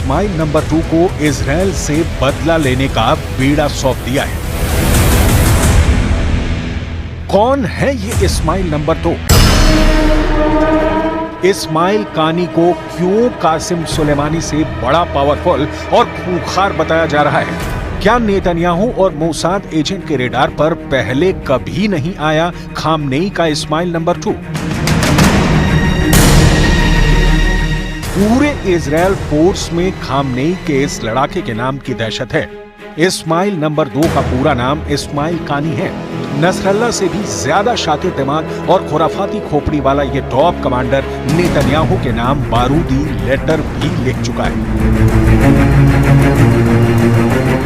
Ismail number 2 को Israel से बदला लेने का बीड़ा सौंप दिया है। कौन है ये इस्माइल नंबर 2? इस्माइल कानी को क्यों कासिम सुलेमानी से बड़ा पावरफुल और खूंखार बताया जा रहा है? क्या नेतन्याहू और मोसाद एजेंट के रेडार पर पहले कभी नहीं आया खामनेई का इस्माइल नंबर 2? पूरे इजराइल फोर्स में खामनेई के इस लड़ाके के नाम की दहशत है। इस्माइल नंबर 2 का पूरा नाम इस्माइल कानी है। नसरल्ला से भी ज्यादा शातिर दिमाग और खुराफाती खोपड़ी वाला ये टॉप कमांडर नेतन्याहू के नाम बारूदी लेटर भी लिख चुका है।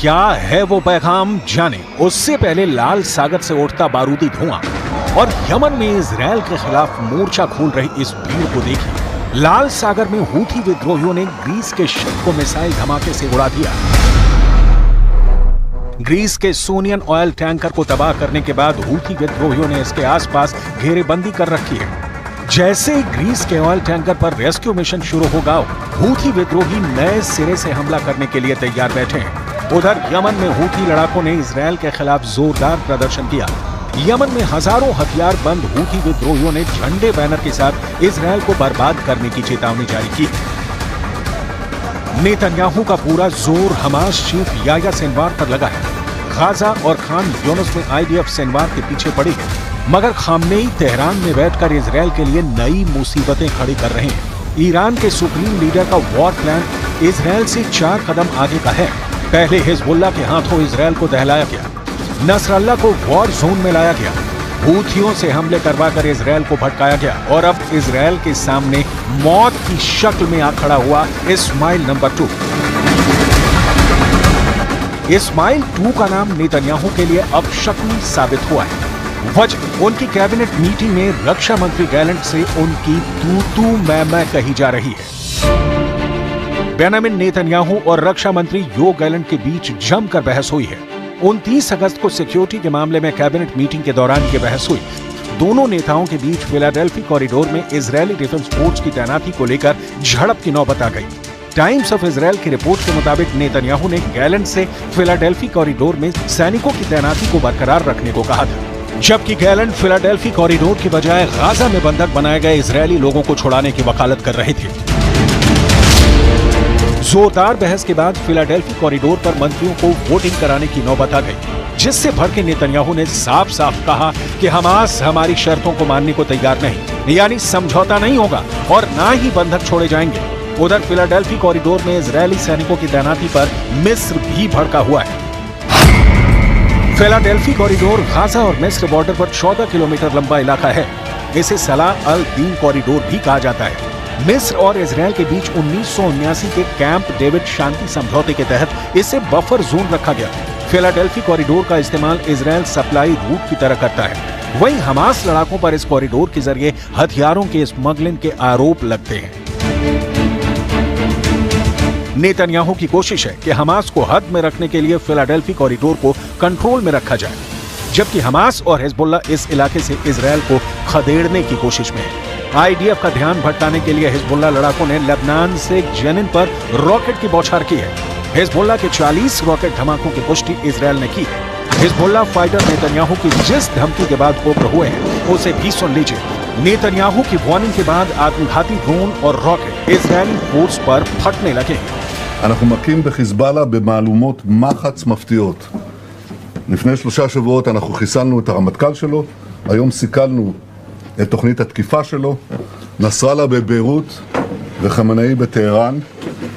क्या है वो पैगाम जाने उससे पहले लाल सागर से उठता बारूदी धुआं और यमन में इजराइल के खिलाफ मोर्चा खोल रही इस भीड़ को देखिए। लाल सागर में हूथी विद्रोहियों ने ग्रीस के शिप को मिसाइल धमाके से उड़ा दिया। ग्रीस के सोनियन ऑयल टैंकर को तबाह करने के बाद हूथी विद्रोहियों ने इसके आसपास घेरेबंदी कर रखी है। जैसे ही ग्रीस के ऑयल टैंकर पर रेस्क्यू मिशन शुरू होगा, हूथी विद्रोही नए सिरे से हमला करने के लिए तैयार बैठे हैं। उधर यमन में हूथी लड़ाकों ने इजराइल के खिलाफ जोरदार प्रदर्शन किया। यमन में हजारों हथियार बंद हूथी विद्रोहियों ने झंडे बैनर के साथ इजराइल को बर्बाद करने की चेतावनी जारी की। नेतन्याहू का पूरा जोर हमास चीफ याह्या सिनवार पर लगा है। गाजा और खान यूनिस में IDF सिनवार के पीछे पड़ी है, मगर खामनेई तेहरान में बैठकर इजराइल के लिए नई मुसीबतें खड़ी कर रहे हैं। ईरान के सुप्रीम लीडर का वॉर प्लान इजराइल से 4 कदम आगे का है। पहले हिजबुल्लाह के हाथों इजराइल को दहलाया गया, नसरल्ला को वॉर जोन में लाया गया, हूथियों से हमले करवाकर इजराइल को भटकाया गया और अब इजराइल के सामने मौत की शक्ल में आ खड़ा हुआ इस्माइल नंबर 2। इस्माइल 2 का नाम नेतन्याहू के लिए अब शक्ल साबित हुआ है। वजह उनकी कैबिनेट मीटिंग में रक्षा मंत्री गैलेंट से उनकी तू मैं कही जा रही है। बेंजामिन नेतन्याहू और रक्षा मंत्री योव गैलेंट के बीच जमकर बहस हुई है। 29 अगस्त को सिक्योरिटी के मामले में कैबिनेट मीटिंग के दौरान ये बहस हुई। दोनों नेताओं के बीच फिलाडेल्फी कॉरिडोर में इजरायली डिफेंस फोर्स की तैनाती को लेकर झड़प की नौबत आ गई। टाइम्स ऑफ इजराइल की रिपोर्ट के मुताबिक नेतन्याहू ने गैलेंट से फिलाडेल्फी कॉरिडोर में सैनिकों की तैनाती को बरकरार रखने को कहा था, जबकि गैलेंट फिलाडेल्फी कॉरिडोर के बजाय गाजा में बंधक बनाए गए इजरायली लोगों को छुड़ाने की वकालत कर रहे थे। जोरदार बहस के बाद फिलाडेल्फी कॉरिडोर पर मंत्रियों को वोटिंग कराने की नौबत आ गई, जिससे भड़के नेतन्याहू ने साफ साफ कहा कि हमास हमारी शर्तों को मानने को तैयार नहीं, यानी समझौता नहीं होगा और ना ही बंधक छोड़े जाएंगे। उधर फिलाडेल्फी कॉरिडोर में इजरायली सैनिकों की तैनाती पर मिस्र भी भड़का हुआ है। फिलाडेल्फी कॉरिडोर गाजा और मिस्र बॉर्डर पर 14 किलोमीटर लंबा इलाका है। इसे सलाह अल दीन कॉरिडोर भी कहा जाता है। मिस्र और इजराइल के बीच 1979 के कैंप डेविड शांति समझौते के तहत इसे बफर जोन रखा गया। फिलाडेल्फी कॉरिडोर का इस्तेमाल इजराइल सप्लाई रूट की तरह करता है। वहीं हमास लड़ाकों पर इस कॉरिडोर के जरिए हथियारों के स्मगलिंग के आरोप लगते हैं। नेतन्याहू की कोशिश है कि हमास को हद में रखने के लिए फिलाडेल्फी कॉरिडोर को कंट्रोल में रखा जाए, जबकि हमास और हिजबुल्लाह इस इलाके से इजराइल को खदेड़ने की कोशिश में है। IDF का ध्यान भटकाने के लिए हिजबुल्लाह लड़ाकों ने लेबनान से जेनिन पर रॉकेट की बौछार की है। हिजबुल्लाह के 40 रॉकेट धमाकों की पुष्टि इजराइल ने की है। हिजबुल्लाह फाइटर नेतन्याहू की जिस धमकी के बाद उग्र हुए हैं उसे भी सुन लीजिए। नेतन्याहू की वार्निंग के बाद आत्मघाती ड्रोन और रॉकेट इजरायली फोर्स पर फटने लगे। אנחנו מכים בחיזבאללה במהלומות מחץ מפתיעות. לפני 3 שבועות אנחנו חיסלנו את הרמטכ"ל שלו, היום סיכלנו את תוכנית התקיפה שלו, נסראללה בביירות וחמנאי בטהרן.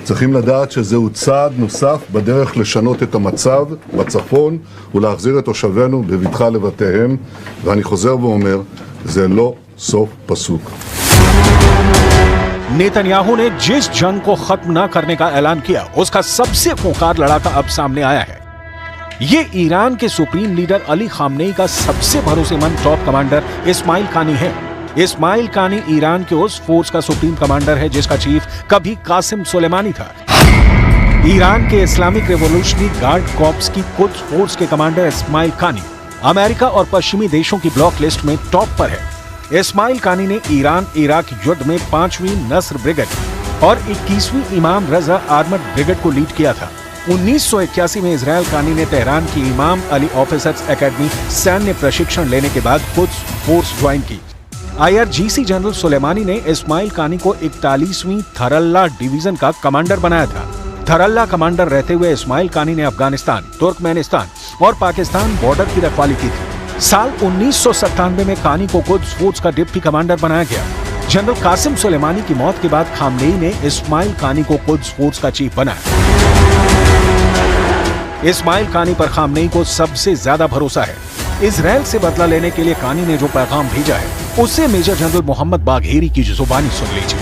צריכים לדעת שזהו צעד נוסף בדרך לשנות את המצב בצפון ולהחזיר את תושבינו בבטחה לבתיהם, ואני חוזר ואומר, זה לא סוף פסוק. नेतन्याहू ने जिस जंग को खत्म न करने का ऐलान किया, उसका सबसे खूंखार लड़ाका अब सामने आया है। ये ईरान के सुप्रीम लीडर अली खामनेई का सबसे भरोसेमंद टॉप कमांडर इस्माइल कानी है। इस्माइल कानी ईरान के उस फोर्स का सुप्रीम कमांडर है जिसका चीफ कभी कासिम सुलेमानी था। ईरान के इस्लामिक रेवोल्यूशनरी गार्ड कॉर्प्स की कुद्स फोर्स के कमांडर इस्माइल कानी अमेरिका और पश्चिमी देशों की ब्लॉक लिस्ट में टॉप पर है। इस्माइल कानी ने ईरान इराक युद्ध में 5वीं नस्र ब्रिगेड और 21वीं इमाम रजा आर्मर्ड ब्रिगेड को लीड किया था। 1981 में इजराइल कानी ने तेहरान की इमाम अली ऑफिसर्स एकेडमी सैन्य प्रशिक्षण लेने के बाद कुद्स फोर्स ज्वाइन की। IRGC जनरल सुलेमानी ने इस्माइल कानी को 41वीं थरल्ला डिवीजन का कमांडर बनाया था। थरल्ला कमांडर रहते हुए इस्माइल कानी ने अफगानिस्तान, तुर्कमेनिस्तान और पाकिस्तान बॉर्डर की रखवाली की थी। साल 1997 में कानी को कुद्स फोर्स का डिप्टी कमांडर बनाया गया। जनरल कासिम सुलेमानी की मौत के बाद खामनेई ने इस्माइल कानी को कुद्स फोर्स का चीफ बनाया। इस्माइल कानी पर खामनेई को सबसे ज्यादा भरोसा है। इजराइल से बदला लेने के लिए कानी ने जो पैगाम भेजा है उससे मेजर जनरल मोहम्मद बाघेरी की जुबानी सुन लीजिए।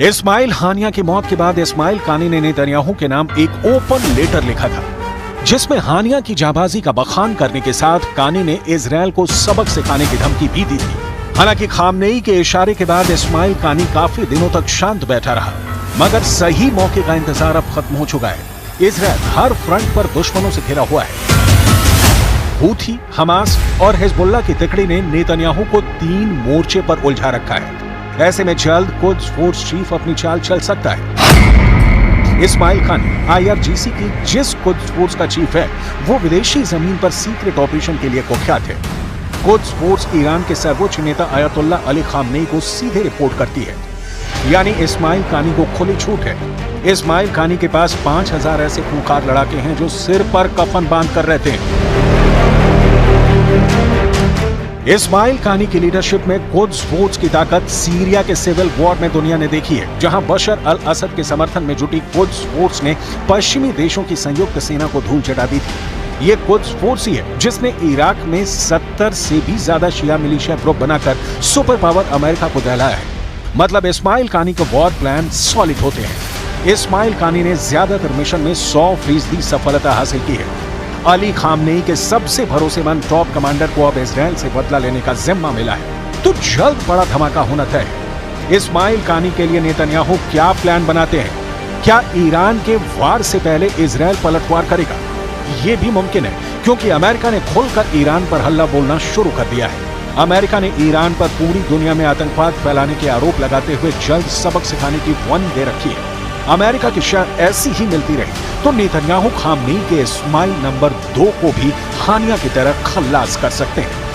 इस्माइल हानिया की मौत के बाद इस्माइल कानी ने नेतन्याहू के नाम एक ओपन लेटर लिखा था जिसमें हानिया की जाबाजी का बखान करने के साथ कानी ने इजराइल को सबक सिखाने की धमकी भी दी थी। हालांकि खामनेई के इशारे के बाद इस्माइल कानी काफी दिनों तक शांत बैठा रहा, मगर सही मौके का इंतजार अब खत्म हो चुका है। इजराइल हर फ्रंट पर दुश्मनों से घिरा हुआ है। हूथी, हमास और हिजबुल्लाह की तिकड़ी ने नेतन्याहू को 3 मोर्चे पर उलझा रखा है। ऐसे में जल्द कुद्स फोर्स चीफ अपनी चाल चल सकता है। इस्माइल कानी IRGC की जिस कुद्स फोर्स का चीफ है वो विदेशी जमीन पर सीक्रेट ऑपरेशन के लिए कुख्यात है। कुद्स फोर्स ईरान के सर्वोच्च नेता अयतुल्लाह अली खामनेई को सीधे रिपोर्ट करती है, यानी इस्माइल कानी को खुली छूट है। इस्माइल कानी के पास 5000 ऐसे खूंखार लड़ाके हैं जो सिर पर कफन बांध कर रहते हैं। इस्माइल कानी की लीडरशिप में कुद्स फोर्स की ताकत सीरिया के सिविल वॉर में दुनिया ने देखी है, जहां बशर अल असद के समर्थन में जुटी कुद्स फोर्स ने पश्चिमी देशों की संयुक्त सेना को धूल चटा दी थी। ये कुद्स फोर्स ही है जिसने इराक में 70 से भी ज्यादा शिया मिलिशिया ग्रुप बनाकर सुपर पावर अमेरिका को दहलाया है। मतलब इस्माइल कानी के वॉर प्लान सॉलिड होते हैं। इस्माइल कानी ने ज्यादातर मिशन में 100% सफलता हासिल की है। अली खामनेई के सबसे भरोसेमंद टॉप कमांडर को अब इजराइल से बदला लेने का जिम्मा मिला है, तो जल्द बड़ा धमाका होना तय है। इस्माइल कानी के लिए नेतन्याहू क्या प्लान बनाते हैं? क्या ईरान के वार से पहले इजराइल पलटवार करेगा? ये भी मुमकिन है, क्योंकि अमेरिका ने खुलकर ईरान पर हल्ला बोलना शुरू कर दिया है। अमेरिका ने ईरान पर पूरी दुनिया में आतंकवाद फैलाने के आरोप लगाते हुए जल्द सबक सिखाने की वन दे रखी है। अमेरिका की शर्त ऐसी ही मिलती रही तो नेतन्याहू खामनेई के इस्माइल नंबर 2 को भी हानिया की तरह खल्लास कर सकते हैं।